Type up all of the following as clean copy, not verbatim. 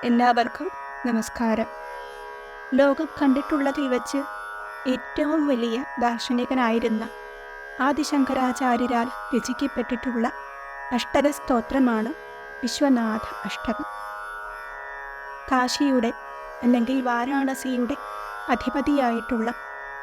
എല്ലാവർക്കും നമസ്കാരം. ലോകം കണ്ടിട്ടുള്ളതിൽ വെച്ച് ഏറ്റവും വലിയ ദാർശനികനായിരുന്ന ആദിശങ്കരാചാര്യരാൽ രചിക്കപ്പെട്ടിട്ടുള്ള അഷ്ടക സ്തോത്രമാണ് വിശ്വനാഥ അഷ്ടകം. കാശിയുടെ അല്ലെങ്കിൽ വാരാണസിയുടെ അധിപതിയായിട്ടുള്ള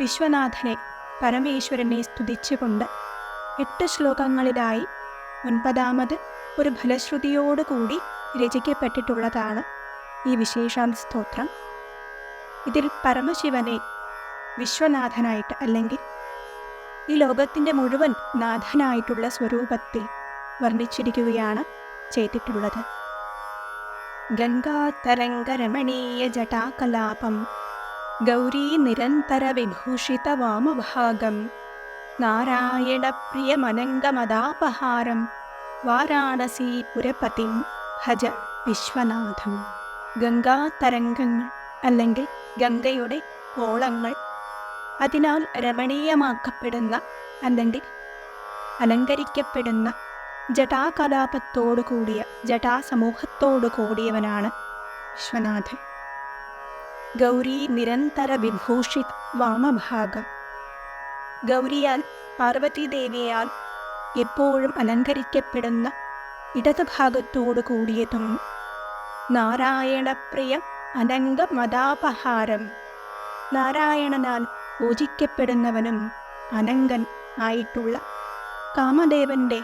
വിശ്വനാഥനെ, പരമേശ്വരനെ സ്തുതിച്ചുകൊണ്ട് 8 ശ്ലോകങ്ങളിലായി 9ാമത് ഒരു ഫലശ്രുതിയോടുകൂടി രചിക്കപ്പെട്ടിട്ടുള്ളതാണ് ഈ വിശേഷാൽ സ്തോത്രം. ഇതിൽ പരമശിവനെ വിശ്വനാഥനായിട്ട് അല്ലെങ്കിൽ ഈ ലോകത്തിൻ്റെ മുഴുവൻ നാഥനായിട്ടുള്ള സ്വരൂപത്തിൽ വർണ്ണിച്ചിരിക്കുകയാണ് ചെയ്തിട്ടുള്ളത്. ഗംഗാതരംഗരമണീയ ജടാകലാപം ഗൗരീ നിരന്തര വിഭൂഷിത വാമഭാഗം നാരായണപ്രിയമനംഗമദാപഹാരം വാരാണസി പുരപതിം ഭജ വിശ്വനാഥം. ഗംഗാതരംഗങ്ങൾ അല്ലെങ്കിൽ ഗംഗയുടെ ഓളങ്ങൾ, അതിനാൽ രമണീയമാക്കപ്പെടുന്ന അല്ലെങ്കിൽ അലങ്കരിക്കപ്പെടുന്ന ജടാകലാപത്തോടു കൂടിയ ജടാസമൂഹത്തോടു കൂടിയവനാണ് വിശ്വനാഥൻ. ഗൗരീ നിരന്തര വിഭൂഷിത വാമഭാഗം, ഗൗരിയാൽ പാർവതീദേവിയാൽ എപ്പോഴും അലങ്കരിക്കപ്പെടുന്ന ഇടതുഭാഗത്തോടു കൂടിയതും നാരായണപ്രിയ അനംഗമദാപഹാരം, നാരായണനാൽ പൂജിക്കപ്പെടുന്നവനും അനങ്കൻ ആയിട്ടുള്ള കാമദേവന്റെ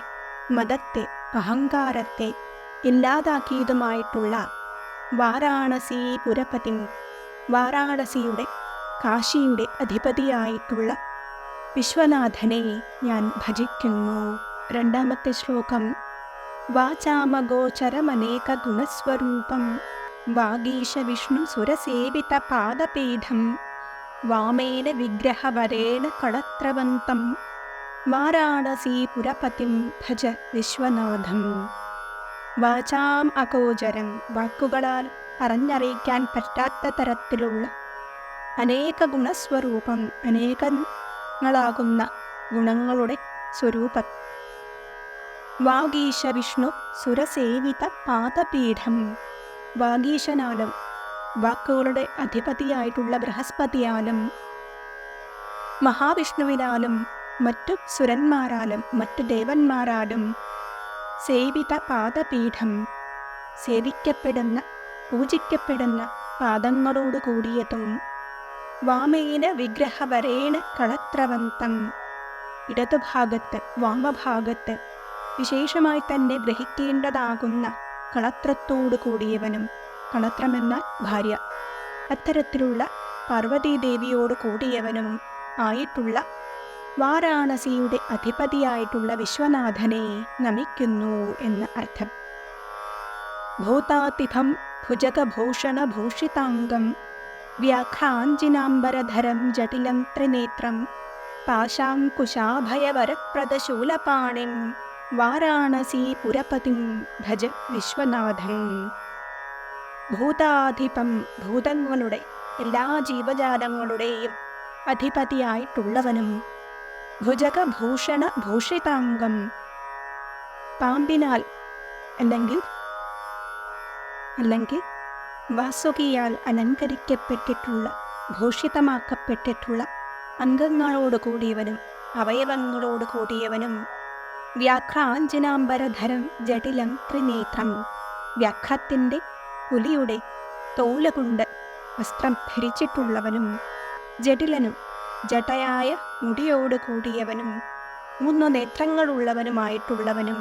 മദത്തെ, അഹങ്കാരത്തെ ഇല്ലാതാക്കിയതുമായിട്ടുള്ള വാരാണസി പുരപതി, വാരാണസിയുടെ കാശിയുടെ അധിപതിയായിട്ടുള്ള വിശ്വനാഥനെ ഞാൻ ഭജിക്കുന്നു. 2ാമത്തെ ശ്ലോകം. വാചാമഗോചരമനേക ഗുണസ്വരൂപം വാഗീശ വിഷ്ണു സുരസേവിത പാദപീഠം വാമേന വിഗ്രഹവരേണ കളത്രവന്തം വാരാണസീപുരപതിം ഭജ വിശ്വനാഥം. വാചാം അഗോചരം, വാക്കുകളാൽ പറഞ്ഞറിയിക്കാൻ പറ്റാത്ത തരത്തിലുള്ള അനേക ഗുണസ്വരൂപം, അനേകങ്ങളാകുന്ന ഗുണങ്ങളുടെ സ്വരൂപം. വാഗീശ വിഷ്ണു സുരസേവിത പാദപീഠം, വാഗീശനാലും വാക്കുകളുടെ അധിപതിയായിട്ടുള്ള ബൃഹസ്പതിയാലും മഹാവിഷ്ണുവിനാലും മറ്റു സുരന്മാരാലും മറ്റു ദേവന്മാരാലും സേവിത പാദപീഠം, സേവിക്കപ്പെടുന്ന പൂജിക്കപ്പെടുന്ന പാദങ്ങളോട് കൂടിയതും വാമേന വിഗ്രഹവരേണ കളത്രവന്തം, ഇടതുഭാഗത്ത് വാമഭാഗത്ത് വിശേഷമായി തന്നെ ഗ്രഹിക്കേണ്ടതാകുന്ന കളത്രത്തോടു കൂടിയവനും, കളത്രമെന്നാൽ ഭാര്യ, അത്തരത്തിലുള്ള പാർവതീദേവിയോട് കൂടിയവനും ആയിട്ടുള്ള വാരാണസിയുടെ അധിപതിയായിട്ടുള്ള വിശ്വനാഥനെ നമിക്കുന്നു എന്ന് അർത്ഥം. ഭൂതാതിഭം ഭുജഗഭൂഷണഭൂഷിതാംഗം വ്യാഘ്രാഞ്ജിനാംബരധരം ജടിലം ത്രിനേത്രം പാശാങ്കുശാഭയവരപ്രദശൂലപാണിം വാരാണസീപുരപതിം ഭജ വിശ്വനാഥം. ഭൂതാധിപം, ഭൂതങ്ങളുടെ എല്ലാ ജീവജാലങ്ങളുടെയും അധിപതിയായിട്ടുള്ളവനും ഭുജഗഭൂഷണ ഭൂഷിതാംഗം, പാമ്പിനാൽ അല്ലെങ്കിൽ വാസുകിയാൽ അലങ്കരിക്കപ്പെട്ടിട്ടുള്ള ഭൂഷിതമാക്കപ്പെട്ടിട്ടുള്ള അംഗങ്ങളോട് കൂടിയവനും അവയവങ്ങളോട് കൂടിയവനും വ്യാഘ്രാഞ്ജനാംബരധരം ജടിലം ത്രിനേത്രം, വ്യാഘ്രത്തിൻ്റെ പുലിയുടെ തോലുകൊണ്ട് വസ്ത്രം ധരിച്ചിട്ടുള്ളവനും ജടിലനും ജടയായ മുടിയോട് കൂടിയവനും 3 നേത്രങ്ങളുള്ളവനുമായിട്ടുള്ളവനും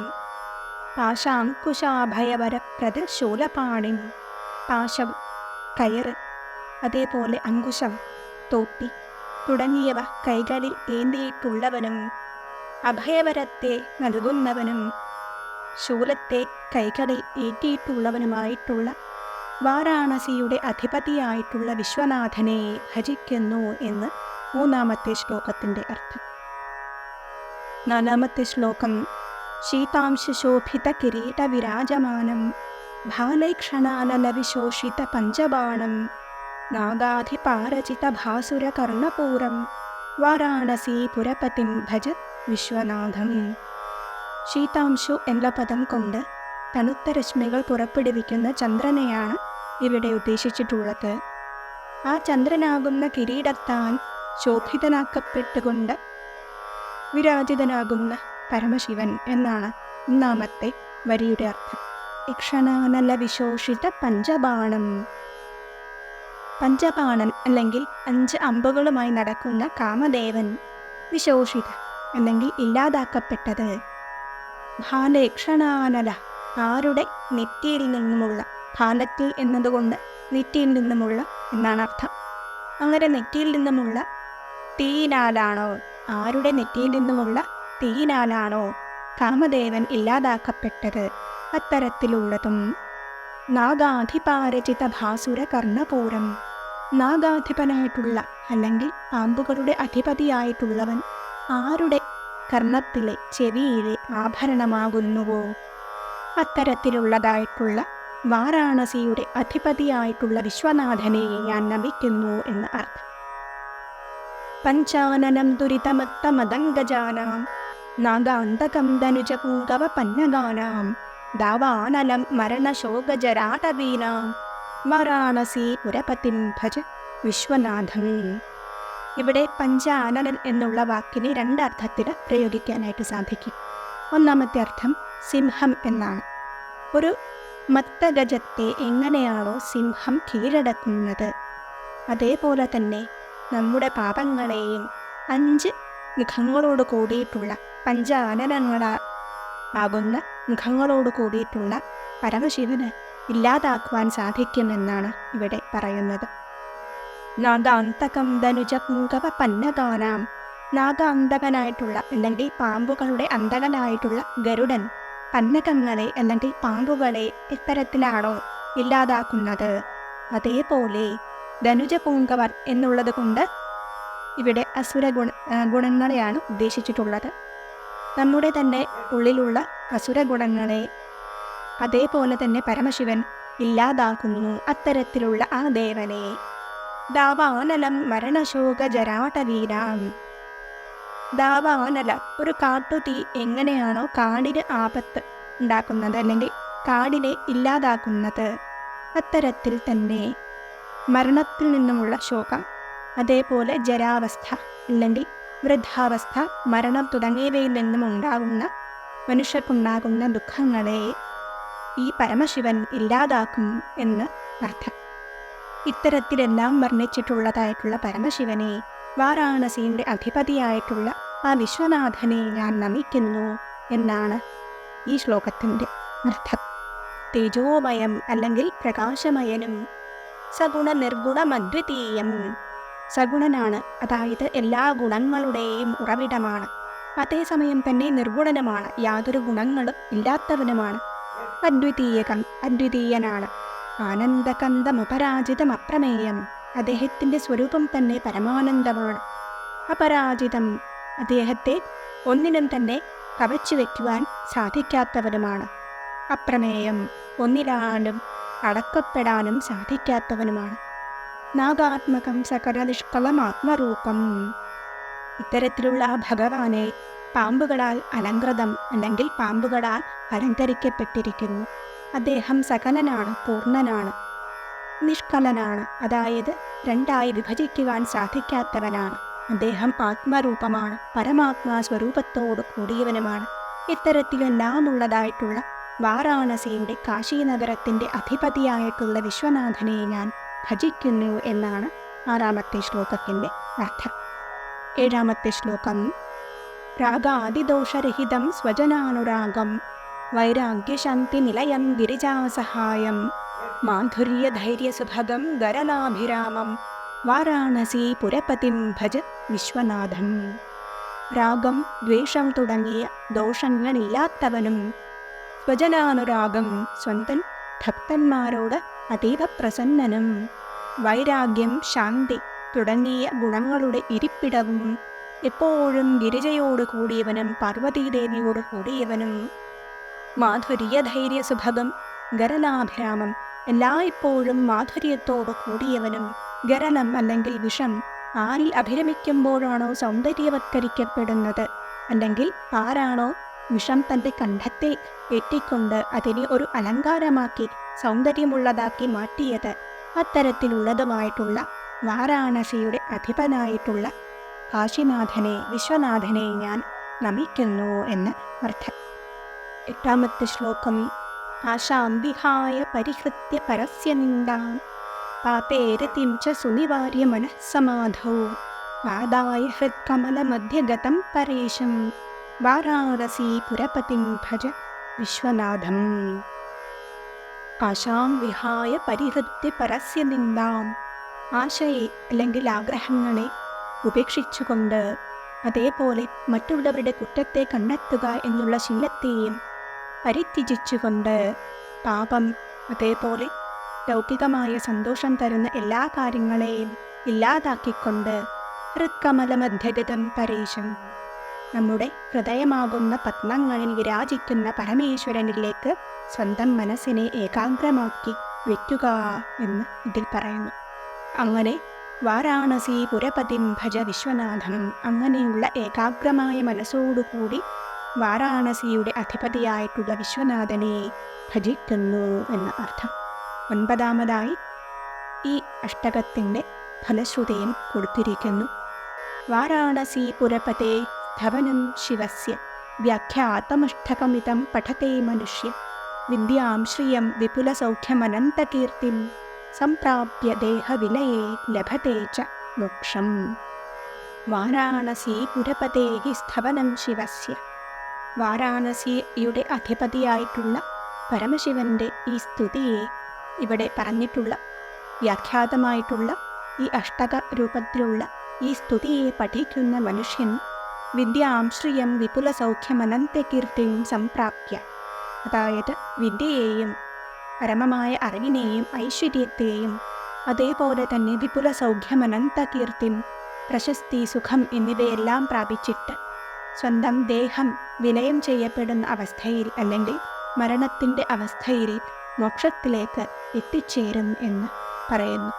പാശാങ്കുശാഭയവരപ്രദ ശൂലപാണിം, പാശം കയറ്, അതേപോലെ അങ്കുശം തോട്ടി തുടങ്ങിയവ കൈകളിൽ ഏന്തിയിട്ടുള്ളവനും അഭയവരത്തെ നൽകുന്നവനും ശൂലത്തെ കൈകളിൽ ഏറ്റിയിട്ടുള്ളവനുമായിട്ടുള്ള വാരാണസിയുടെ അധിപതിയായിട്ടുള്ള വിശ്വനാഥനെ ഭജിക്കുന്നു എന്ന് 3ാമത്തെ ശ്ലോകത്തിൻ്റെ അർത്ഥം. 4ാമത്തെ ശ്ലോകം. ശീതാംശോഭിത കിരീട വിരാജമാനം ഭാലൈക്ഷണാനലവിശോഷിത പഞ്ചബാണം നാഗാധിപാരചിത ഭാസുര കർണപൂരം വാരാണസീപുരപതിം ഭജ വിശ്വനാഥം. ശീതാംശു എന്ന പദം കൊണ്ട് തണുത്ത രശ്മികൾ പുറപ്പെടുവിക്കുന്ന ചന്ദ്രനെയാണ് ഇവിടെ ഉദ്ദേശിച്ചിട്ടുള്ളത് ആ ചന്ദ്രനാകുന്ന കിരീടത്താൽ ശോഭിതനാക്കപ്പെട്ടുകൊണ്ട് വിരാജിതനാകുന്ന പരമശിവൻ എന്നാണ് ഒന്നാമത്തെ വരിയുടെ അർത്ഥം. യക്ഷണാനല വിശോഷിത പഞ്ചബാണം. പഞ്ചബാണൻ അല്ലെങ്കിൽ 5 അമ്പുകളുമായി നടക്കുന്ന കാമദേവൻ വിശോഷിത അല്ലെങ്കിൽ ഇല്ലാതാക്കപ്പെട്ടത്. ഭാലയക്ഷണാനല ആരുടെ നെറ്റിയിൽ നിന്നുമുള്ള, ഭാലത്തിൽ എന്നതുകൊണ്ട് നെറ്റിയിൽ നിന്നുമുള്ള എന്നാണ് അർത്ഥം. അങ്ങനെ നെറ്റിയിൽ നിന്നുമുള്ള തീയിനാലാണോ, ആരുടെ നെറ്റിയിൽ നിന്നുമുള്ള തീയിനാലാണോ കാമദേവൻ ഇല്ലാതാക്കപ്പെട്ടത്. അത്തരത്തിലുള്ളതും നാഗാധിപാരചിത ഭാസുര കർണപൂരം. നാഗാധിപനായിട്ടുള്ള അല്ലെങ്കിൽ പാമ്പുകളുടെ അധിപതിയായിട്ടുള്ളവൻ ആരുടെ കർണത്തിലെ ചെവിയിലെ ആഭരണമാകുന്നുവോ അത്തരത്തിലുള്ളതായിട്ടുള്ള വാരാണസിയുടെ അധിപതിയായിട്ടുള്ള വിശ്വനാഥനെ ഞാൻ നമിക്കുന്നു എന്ന് അർത്ഥം. പഞ്ചാനനം ദുരിതമത്തമദംഗജാനാം നാഗാന്തകം ധനുജപൂങ്കവ പന്നഗാനാം ദാവാനലം മരണശോകജരാടവീനാം വാരാണസി പുരപതിം ഭജ വിശ്വനാഥം. ഇവിടെ പഞ്ചാനനൻ എന്നുള്ള വാക്കിനെ 2 അർത്ഥത്തിൽ പ്രയോഗിക്കാനായിട്ട് സാധിക്കും. ഒന്നാമത്തെ അർത്ഥം സിംഹം എന്നാണ്. ഒരു മത്തഗജത്തെ എങ്ങനെയാണോ സിംഹം കീഴടക്കുന്നത്, അതേപോലെ തന്നെ നമ്മുടെ പാപങ്ങളെയും 5 മുഖങ്ങളോട് കൂടിയിട്ടുള്ള പഞ്ചാനനങ്ങളാകുന്ന മുഖങ്ങളോട് കൂടിയിട്ടുള്ള പരമശിവന് ഇല്ലാതാക്കുവാൻ സാധിക്കുമെന്നാണ് ഇവിടെ പറയുന്നത്. നാഗാന്തകം ധനുജ പുങ്കവ പന്നഗാനാം. നാഗാന്തകനായിട്ടുള്ള അല്ലെങ്കിൽ പാമ്പുകളുടെ അന്തകനായിട്ടുള്ള ഗരുഡൻ പന്നകങ്ങളെ അല്ലെങ്കിൽ പാമ്പുകളെ എത്തരത്തിലാണോ ഇല്ലാതാക്കുന്നത്, അതേപോലെ ധനുജ പൂങ്കവൻ എന്നുള്ളത് കൊണ്ട് ഇവിടെ അസുര ഗുണങ്ങളെയാണ് ഉദ്ദേശിച്ചിട്ടുള്ളത്. നമ്മുടെ തന്നെ ഉള്ളിലുള്ള അസുര ഗുണങ്ങളെ അതേപോലെ തന്നെ പരമശിവൻ ഇല്ലാതാക്കുന്നു. അത്തരത്തിലുള്ള ആ ദേവനെ ദാവാനലം മരണശോക ജരാടവീരാം. ദാവാനല ഒരു കാട്ടുതീ എങ്ങനെയാണോ കാടിന് ആപത്ത് ഉണ്ടാക്കുന്നത് അല്ലെങ്കിൽ കാടിനെ ഇല്ലാതാക്കുന്നത്, അത്തരത്തിൽ തന്നെ മരണത്തിൽ നിന്നുമുള്ള ശോകം, അതേപോലെ ജരാവസ്ഥ അല്ലെങ്കിൽ വൃദ്ധാവസ്ഥ, മരണം തുടങ്ങിയവയിൽ നിന്നും ഉണ്ടാകുന്ന മനുഷ്യർക്കുണ്ടാകുന്ന ദുഃഖങ്ങളെ ഈ പരമശിവൻ ഇല്ലാതാക്കും എന്ന് അർത്ഥം. ഇത്തരത്തിലെല്ലാം വർണ്ണിച്ചിട്ടുള്ളതായിട്ടുള്ള പരമശിവനെ, വാരാണസിയുടെ അധിപതിയായിട്ടുള്ള ആ വിശ്വനാഥനെ ഞാൻ നമിക്കുന്നു എന്നാണ് ഈ ശ്ലോകത്തിൻ്റെ അർത്ഥം. തേജോമയം അല്ലെങ്കിൽ പ്രകാശമയനും സഗുണ നിർഗുണമദ്വിതീയം. സഗുണനാണ്, അതായത് എല്ലാ ഗുണങ്ങളുടെയും ഉറവിടമാണ്. അതേസമയം തന്നെ നിർഗുണനുമാണ്, യാതൊരു ഗുണങ്ങളും ഇല്ലാത്തവനുമാണ്. അദ്വിതീയകം അദ്വിതീയനാണ്. ആനന്ദകന്ദമപരാജിതം അപ്രമേയം. അദ്ദേഹത്തിൻ്റെ സ്വരൂപം തന്നെ പരമാനന്ദമാണ്. അപരാജിതം, അദ്ദേഹത്തെ ഒന്നിനും തന്നെ കവച്ചു വയ്ക്കുവാൻ സാധിക്കാത്തവനുമാണ്. അപ്രമേയം, ഒന്നിലാലും അടക്കപ്പെടാനും സാധിക്കാത്തവനുമാണ്. നാഗാത്മകം സകല നിഷ്കളം ആത്മരൂപം. ഇത്തരത്തിലുള്ള ആ ഭഗവാനെ പാമ്പുകളാൽ അലങ്കൃതം അല്ലെങ്കിൽ പാമ്പുകളാൽ അലങ്കരിക്കപ്പെട്ടിരിക്കുന്നു. അദ്ദേഹം സകലനാണ്, പൂർണ്ണനാണ്, നിഷ്കളനാണ്, അതായത് 2ആയി വിഭജിക്കുവാൻ സാധിക്കാത്തവനാണ്. അദ്ദേഹം ആത്മരൂപമാണ്, പരമാത്മാ സ്വരൂപത്തോട് കൂടിയവനുമാണ്. ഇത്തരത്തിലെല്ലാം ഉള്ളതായിട്ടുള്ള വാരാണസിയുടെ കാശീനഗരത്തിൻ്റെ അധിപതിയായിട്ടുള്ള വിശ്വനാഥനെ ഞാൻ ഭജിക്കുന്നു എന്നാണ് 6ാമത്തെ ശ്ലോകത്തിൻ്റെ അർത്ഥം. 7ാമത്തെ ശ്ലോകം. രാഗാദിദോഷരഹിതം സ്വജനാനുരാഗം വൈരാഗ്യശാന്തി നിലയം ഗിരിജാസഹായം മാധുര്യധൈര്യസുഭഗം ഗരലാഭിരാമം വാരാണസി പുരപതിം ഭജ വിശ്വനാഥം. രാഗം, ദ്വേഷം തുടങ്ങിയ ദോഷങ്ങളില്ലാത്തവനും സ്വജനാനുരാഗം സ്വന്തം ഭക്തന്മാരോട് അതീവ പ്രസന്നനും വൈരാഗ്യം, ശാന്തി തുടങ്ങിയ ഗുണങ്ങളുടെ ഇരിപ്പിടവും എപ്പോഴും ഗിരിജയോട് കൂടിയവനും പാർവതീദേവിയോട് കൂടിയവനും മാധുര്യധൈര്യസുഭഗം ഗരലാഭിരാമം എല്ലായ്പ്പോഴും മാധുര്യത്തോട് കൂടിയവനും ഗരലം അല്ലെങ്കിൽ വിഷം ആരിൽ അഭിരമിക്കുമ്പോഴാണോ സൗന്ദര്യവത്കരിക്കപ്പെടുന്നത് അല്ലെങ്കിൽ ആരാണോ വിഷം തൻ്റെ കണ്ഠത്തെ ഏറ്റിക്കൊണ്ട് അതിനെ ഒരു അലങ്കാരമാക്കി സൗന്ദര്യമുള്ളതാക്കി മാറ്റിയത് അത്തരത്തിലുള്ളതുമായിട്ടുള്ള വാരാണസിയുടെ അധിപനായിട്ടുള്ള കാശിനാഥനെ വിശ്വനാഥനെ ഞാൻ നമിക്കുന്നു എന്ന് അർത്ഥം. 8ാമത്തെ ശ്ലോകം. ആശാം വിഹായ പരിഹൃത്യ പരസ്യ നിന്ദാം പാപേരതിം ച സുനിവാര്യ മനഃസമാധൗ ആദായ ഹൃത്കമലമധ്യഗതം പരേശം വാരാണസീപുരപതിം ഭജ വിശ്വനാഥം. ആശാം വിഹായ പരിഹൃത്യ പരസ്യ നിന്ദാം. ആശയെ അല്ലെങ്കിൽ ആഗ്രഹങ്ങളെ ഉപേക്ഷിച്ചുകൊണ്ട്, അതേപോലെ മറ്റുള്ളവരുടെ കുറ്റത്തെ കണ്ടെത്തുക എന്നുള്ള ശീലത്തെയും പരിത്യജിച്ചുകൊണ്ട്, പാപം അതേപോലെ ലൗകികമായ സന്തോഷം തരുന്ന എല്ലാ കാര്യങ്ങളെയും ഇല്ലാതാക്കിക്കൊണ്ട്, ഹൃത്കമലമധ്യഗതം പരേശം, നമ്മുടെ ഹൃദയമാകുന്ന പത്മങ്ങളിൽ വിരാജിക്കുന്ന പരമേശ്വരനിലേക്ക് സ്വന്തം മനസ്സിനെ ഏകാഗ്രമാക്കി വയ്ക്കുക എന്ന് ഇതിൽ പറയുന്നു. അങ്ങനെ വാരാണസി പുരപതിം ഭജ വിശ്വനാഥം, അങ്ങനെയുള്ള ഏകാഗ്രമായ മനസ്സോടുകൂടി വാരാണസിയുടെ അധിപതിയായിട്ടുള്ള വിശ്വനാഥനെ ഭജിക്കുന്നു എന്ന അർത്ഥം. 9ാമതായി ഈ അഷ്ടകത്തിൻ്റെ ഫലശ്രുതിയും കൊടുത്തിരിക്കുന്നു. വാരാണസി പുരപതേ ധവനം ശിവസ്യ വ്യാഖ്യാതമഷ്ടകമിതം പഠതേ മനുഷ്യ വിദ്യാം ശ്രിയം വിപുലസൗഖ്യമനന്തകീർത്തിം സംപ്രാപ്യ ദേഹവിലയേ ലഭത്തെ ച മോക്ഷം. വാരാണസി പുരപതേ സ്ഥവനം ശിവസ്യ. വാരാണസിയുടെ അധിപതിയായിട്ടുള്ള പരമശിവന്റെ ഈ സ്തുതിയെ ഇവിടെ പറഞ്ഞിട്ടുള്ള വ്യാഖ്യാതമായിട്ടുള്ള ഈ അഷ്ടക രൂപത്തിലുള്ള ഈ സ്തുതിയെ പഠിക്കുന്ന മനുഷ്യൻ വിദ്യാംശ്രിയം വിപുലസൗഖ്യമനന്തകീർത്തിം സംപ്രാപ്യ, അതായത് വിദ്യയെയും പരമമായ അറിവിനെയും ഐശ്വര്യത്തെയും അതേപോലെ തന്നെ വിപുല സൗഖ്യമനന്തകീർത്തിം പ്രശസ്തി സുഖം എന്നിവയെല്ലാം പ്രാപിച്ചിട്ട് സ്വന്തം ദേഹം വിലയം ചെയ്യപ്പെടുന്ന അവസ്ഥയിൽ അല്ലെങ്കിൽ മരണത്തിൻ്റെ അവസ്ഥയിൽ മോക്ഷത്തിലേക്ക് എത്തിച്ചേരും എന്ന് പറയുന്നു.